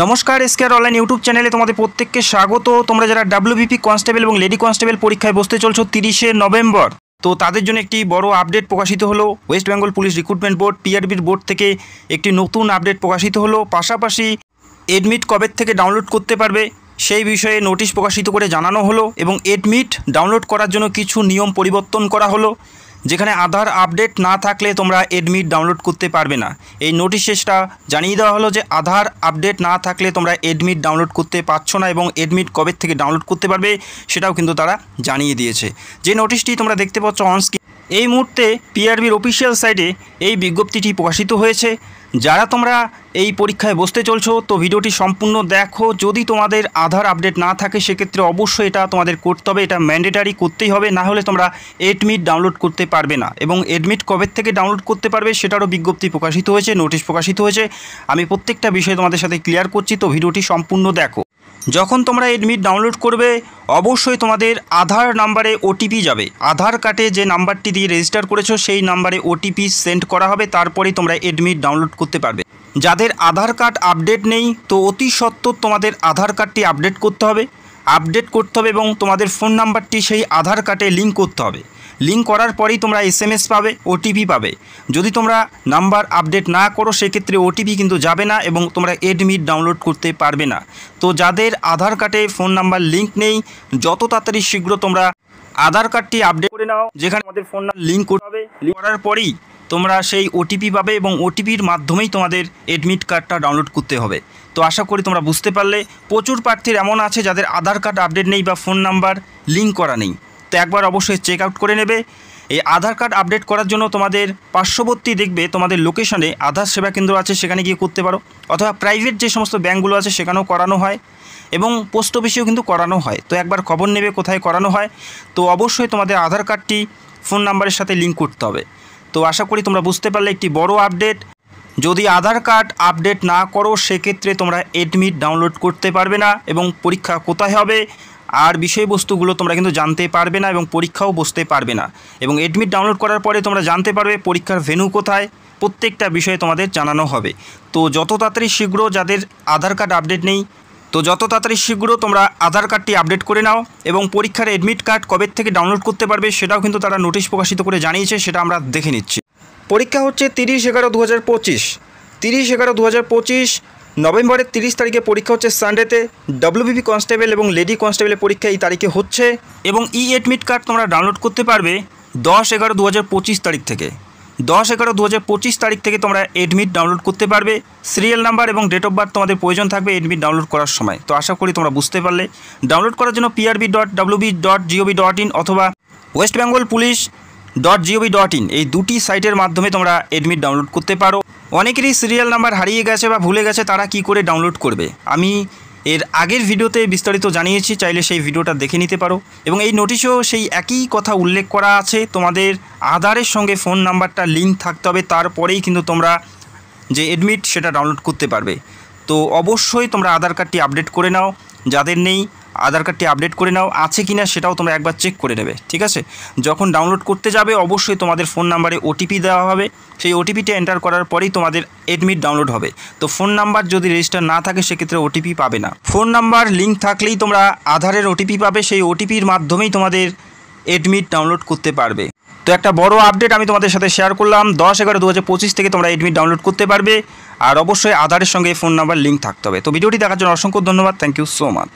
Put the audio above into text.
নমস্কার, এসকেআর online YouTube চ্যানেলে তোমাদের প্রত্যেককে স্বাগত। তোমরা যারা ডাব্লিউবিপি কনস্টেবল এবং লেডি কনস্টেবল পরীক্ষায় বসতে চলছো 30শে নভেম্বর, তো তাদের জন্য একটি বড় আপডেট প্রকাশিত হলো। West Bengal police recruitment board পিআরবির বোর্ড থেকে একটি নতুন আপডেট প্রকাশিত হলো। পাশাপাশি এডমিট কবে থেকে ডাউনলোড করতে পারবে সেই বিষয়ে নোটিশ প্রকাশিত করে জানানো হলো এবং এডমিট ডাউনলোড করার জন্য কিছু নিয়ম পরিবর্তন করা হলো, যেখানে আধার আপডেট না থাকলে তোমরা এডমিট ডাউনলোড করতে পারবে না। এই নোটিশটা জানিয়ে দেওয়া হলো যে আধার আপডেট না থাকলে তোমরা এডমিট ডাউনলোড করতে পারছো না এবং এডমিট কবে থেকে ডাউনলোড করতে পারবে সেটাও কিন্তু তারা জানিয়ে দিয়েছে। যে নোটিশটি তোমরা দেখতে পাচ্ছ অনস্ক্রিন, এই মুহূর্তে পিআরবির অফিসিয়াল সাইটে এই বিজ্ঞপ্তিটি প্রকাশিত হয়েছে। যারা তোমরা এই পরীক্ষায় বসতে চলছো তো ভিডিওটি সম্পূর্ণ দেখো। যদি তোমাদের আধার আপডেট না থাকে সেক্ষেত্রে অবশ্যই এটা তোমাদের করতে হবে, এটা ম্যান্ডেটারি করতেই হবে, না হলে তোমরা এডমিট ডাউনলোড করতে পারবে না। এবং এডমিট কবে থেকে ডাউনলোড করতে পারবে সেটারও বিজ্ঞপ্তি প্রকাশিত হয়েছে, নোটিশ প্রকাশিত হয়েছে। আমি প্রত্যেকটা বিষয় তোমাদের সাথে ক্লিয়ার করছি, তো ভিডিওটি সম্পূর্ণ দেখো। যখন তোমরা এডমিট ডাউনলোড করবে অবশ্যই তোমাদের আধার নাম্বারে ওটিপি যাবে। আধার কার্ডে যে নাম্বারটি দিয়ে রেজিস্টার করেছো সেই নাম্বারে ওটিপি সেন্ড করা হবে, তারপরেই তোমরা এডমিট ডাউনলোড করতে পারবে। যাদের আধার কার্ড আপডেট নেই তো অতি সত্বর তোমাদের আধার কার্ডটি আপডেট করতে হবে এবং তোমাদের ফোন নাম্বারটি সেই আধার কার্ডে লিঙ্ক করতে হবে। লিঙ্ক করার পরেই তোমরা SMS পাবে, ওটিপি পাবে। যদি তোমরা নাম্বার আপডেট না করো সেক্ষেত্রে ওটিপি কিন্তু যাবে না এবং তোমরা এডমিট ডাউনলোড করতে পারবে না। তো যাদের আধার কার্ডে ফোন নাম্বার লিঙ্ক নেই, যত তাড়াতাড়ি শীঘ্র তোমরা আধার কার্ডটি আপডেট করে নাও, যেখানে আমাদের ফোন নাম্বার লিঙ্ক করতে হবে। লিঙ্ক করার পরেই তোমরা সেই ওটিপি পাবে এবং ওটিপির মাধ্যমেই তোমাদের এডমিট কার্ডটা ডাউনলোড করতে হবে। তো আশা করি তোমরা বুঝতে পারলে। প্রচুর প্রার্থীর এমন আছে যাদের আধার কার্ড আপডেট নেই বা ফোন নাম্বার লিঙ্ক করা নেই, তো একবার অবশ্যই চেক আউট করে নেবে। এই আধার কার্ড আপডেট করার জন্য তোমাদের পার্শ্ববর্তী দেখবে তোমাদের লোকেশনে আধার সেবা কেন্দ্র আছে, সেখানে গিয়ে করতে পারো, অথবা প্রাইভেট যে সমস্ত ব্যাঙ্কগুলো আছে সেখানেও করানো হয় এবং পোস্ট অফিসেও কিন্তু করানো হয়। তো একবার খবর নেবে কোথায় করানো হয়। তো অবশ্যই তোমাদের আধার কার্ডটি ফোন নাম্বারের সাথে লিঙ্ক করতে হবে। তো আশা করি তোমরা বুঝতে পারলে একটি বড় আপডেট। যদি আধার কার্ড আপডেট না করো সেক্ষেত্রে তোমরা এডমিট ডাউনলোড করতে পারবে না এবং পরীক্ষা কোথায় হবে আর বিষয়বস্তুগুলো তোমরা কিন্তু জানতে পারবে না এবং পরীক্ষাও বসতে পারবে না। এবং এডমিট ডাউনলোড করার পরে তোমরা জানতে পারবে পরীক্ষার ভেন্যু কোথায়, প্রত্যেকটা বিষয়ে তোমাদের জানানো হবে। তো যত তাড়াতাড়ি শীঘ্র যাদের আধার কার্ড আপডেট নেই তো যত তাড়াতাড়ি শীঘ্র তোমরা আধার কার্ডটি আপডেট করে নাও এবং পরীক্ষার এডমিট কার্ড কবে থেকে ডাউনলোড করতে পারবে সেটাও কিন্তু তারা নোটিশ প্রকাশিত করে জানিয়েছে, সেটা আমরা দেখে নিচ্ছি। পরীক্ষা হচ্ছে 30/11/2025, 30/11/2025 নভেম্বরের 30 তারিখে পরীক্ষা হচ্ছে সানডেতে। ডাব্লিউবিপি কনস্টেবল এবং লেডি কনস্টেবলের পরীক্ষা এই তারিখে হচ্ছে এবং এডমিট কার্ড তোমরা ডাউনলোড করতে পারবে 10/11/2025 তারিখ থেকে। 10/11/2025 তারিখ থেকে তোমরা এডমিট ডাউনলোড করতে পারবে। সিরিয়াল নাম্বার এবং ডেট অফ বার্থ তোমাদের প্রয়োজন থাকবে এডমিট ডাউনলোড করার সময়। তো আশা করি তোমরা বুঝতে পারলে। ডাউনলোড করার জন্য prb.wb.gov.in অথবা westbengalpolice.gov.in এই দুটি সাইটের মাধ্যমে তোমরা এডমিট ডাউনলোড করতে পারো। অনেকেরই সিরিয়াল নাম্বার হারিয়ে গেছে বা ভুলে গেছে, তারা কি করে ডাউনলোড করবে আমি এর আগের ভিডিওতে বিস্তারিত জানিয়েছি, চাইলে সেই ভিডিওটা দেখে নিতে পারো। এবং এই নোটিশেও সেই একই কথা উল্লেখ করা আছে, তোমাদের আধারের সঙ্গে ফোন নাম্বারটা লিঙ্ক থাকতে হবে, তারপরেই কিন্তু তোমরা যে এডমিট সেটা ডাউনলোড করতে পারবে। তো অবশ্যই তোমরা আধার কার্ডটি আপডেট করে নাও, যাদের নেই আধার কার্ডটি আপডেট করে নাও, আছে কিনা সেটাও তোমরা একবার চেক করে নেবে, ঠিক আছে। যখন ডাউনলোড করতে যাবে অবশ্যই তোমাদের ফোন নাম্বারে ওটিপি দেওয়া হবে, সেই ওটিপিটা এন্টার করার পরেই তোমাদের এডমিট ডাউনলোড হবে। তো ফোন নাম্বার যদি রেজিস্টার না থাকে সেক্ষেত্রে ওটিপি পাবে না। ফোন নাম্বার লিঙ্ক থাকলেই তোমরা আধারের ওটিপি পাবে, সেই ওটিপির মাধ্যমেই তোমাদের এডমিট ডাউনলোড করতে পারবে। তো একটা বড় আপডেট আমি তোমাদের সাথে শেয়ার করলাম। 10/11/2025 থেকে তোমরা এডমিট ডাউনলোড করতে পারবে, আর অবশ্যই আধারের সঙ্গে ফোন নাম্বার লিঙ্ক থাকতে হবে। তো ভিডিওটি দেখার জন্য অসংখ্য ধন্যবাদ, থ্যাংক ইউ সো মাচ।